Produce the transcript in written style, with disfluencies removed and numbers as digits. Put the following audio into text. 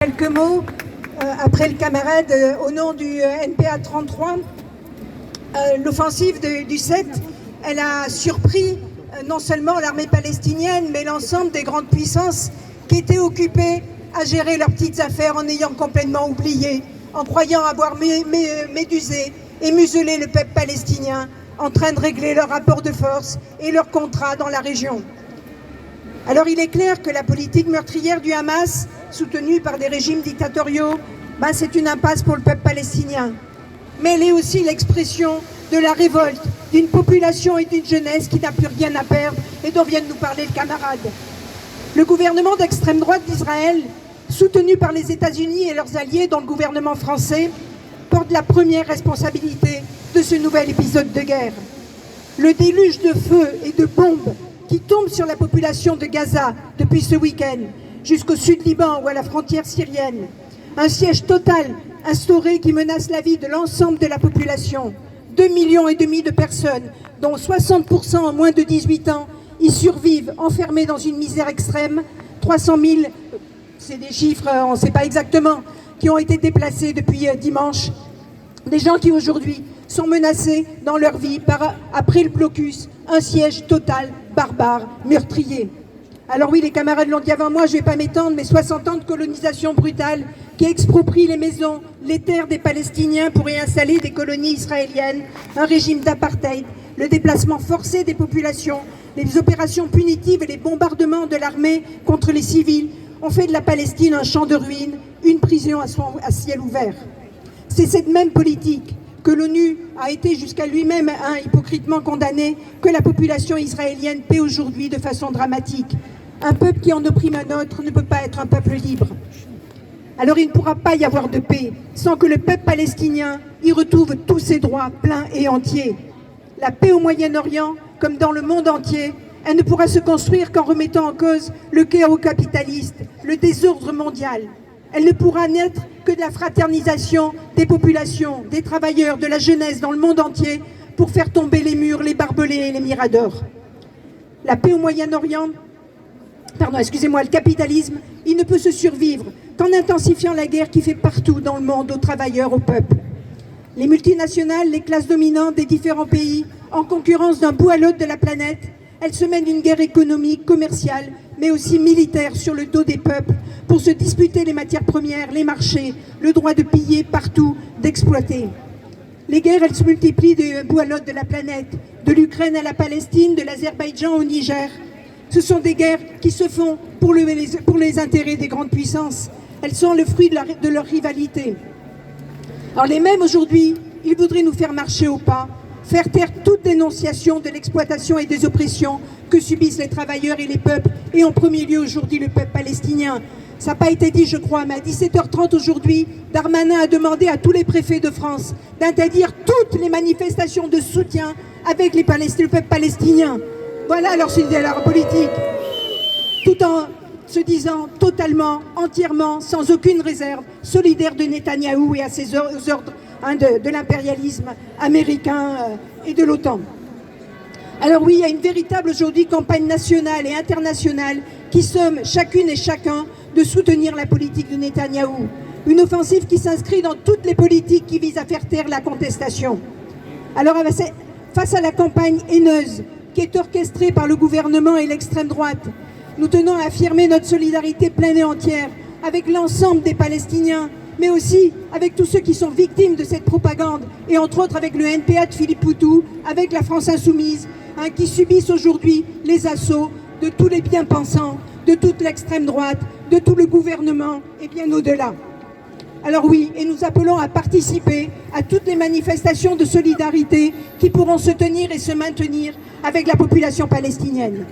Quelques mots après le camarade au nom du NPA 33. L'offensive du 7, elle a surpris non seulement l'armée palestinienne, mais l'ensemble des grandes puissances qui étaient occupées à gérer leurs petites affaires en ayant complètement oublié, en croyant avoir médusé et muselé le peuple palestinien, en train de régler leur rapport de force et leurs contrats dans la région. Alors il est clair que la politique meurtrière du Hamas, soutenue par des régimes dictatoriaux, c'est une impasse pour le peuple palestinien. Mais elle est aussi l'expression de la révolte d'une population et d'une jeunesse qui n'a plus rien à perdre et dont vient de nous parler le camarade. Le gouvernement d'extrême droite d'Israël, soutenu par les États-Unis et leurs alliés, dont le gouvernement français, porte la première responsabilité de ce nouvel épisode de guerre. Le déluge de feu et de bombes qui tombe sur la population de Gaza depuis ce week-end, jusqu'au sud Liban ou à la frontière syrienne. Un siège total instauré qui menace la vie de l'ensemble de la population. 2,5 millions de personnes, dont 60% en moins de 18 ans, y survivent enfermés dans une misère extrême. 300 000, c'est des chiffres, on ne sait pas exactement, qui ont été déplacés depuis dimanche. Des gens qui aujourd'hui sont menacés dans leur vie après le blocus, un siège total, barbare, meurtrier. Alors oui, les camarades l'ont dit avant moi, je ne vais pas m'étendre, mais 60 ans de colonisation brutale qui exproprie les maisons, les terres des Palestiniens pour y installer des colonies israéliennes, un régime d'apartheid, le déplacement forcé des populations, les opérations punitives et les bombardements de l'armée contre les civils ont fait de la Palestine un champ de ruines, une prison à ciel ouvert. C'est cette même politique que l'ONU a été jusqu'à lui-même hypocritement condamné, que la population israélienne paie aujourd'hui de façon dramatique. Un peuple qui en opprime un autre ne peut pas être un peuple libre. Alors il ne pourra pas y avoir de paix sans que le peuple palestinien y retrouve tous ses droits pleins et entiers. La paix au Moyen-Orient, comme dans le monde entier, elle ne pourra se construire qu'en remettant en cause le chaos capitaliste, le désordre mondial. Elle ne pourra naître que de la fraternisation des populations, des travailleurs, de la jeunesse dans le monde entier pour faire tomber les murs, les barbelés et les miradors. La paix au Moyen-Orient, le capitalisme, il ne peut se survivre qu'en intensifiant la guerre qui fait partout dans le monde aux travailleurs, aux peuples. Les multinationales, les classes dominantes des différents pays, en concurrence d'un bout à l'autre de la planète, elles se mènent une guerre économique, commerciale, mais aussi militaire sur le dos des peuples pour se disputer les matières premières, les marchés, le droit de piller partout, d'exploiter. Les guerres, elles se multiplient d'un bout à l'autre de la planète, de l'Ukraine à la Palestine, de l'Azerbaïdjan au Niger. Ce sont des guerres qui se font pour les intérêts des grandes puissances. Elles sont le fruit de leur rivalité. Alors les mêmes aujourd'hui, ils voudraient nous faire marcher au pas, faire taire toute dénonciation de l'exploitation et des oppressions que subissent les travailleurs et les peuples, et en premier lieu aujourd'hui le peuple palestinien. Ça n'a pas été dit, je crois, mais à 17h30 aujourd'hui, Darmanin a demandé à tous les préfets de France d'interdire toutes les manifestations de soutien avec le peuple palestinien. Voilà leur politique. Tout en se disant totalement, entièrement, sans aucune réserve, solidaire de Netanyahou et à ses ordres de l'impérialisme américain et de l'OTAN. Alors oui, il y a une véritable aujourd'hui campagne nationale et internationale qui somme chacune et chacun de soutenir la politique de Netanyahou. Une offensive qui s'inscrit dans toutes les politiques qui visent à faire taire la contestation. Alors face à la campagne haineuse qui est orchestrée par le gouvernement et l'extrême droite, nous tenons à affirmer notre solidarité pleine et entière avec l'ensemble des Palestiniens, mais aussi avec tous ceux qui sont victimes de cette propagande, et entre autres avec le NPA de Philippe Poutou, avec la France Insoumise, qui subissent aujourd'hui les assauts de tous les bien-pensants, de toute l'extrême droite, de tout le gouvernement et bien au-delà. Alors oui, et nous appelons à participer à toutes les manifestations de solidarité qui pourront se tenir et se maintenir avec la population palestinienne.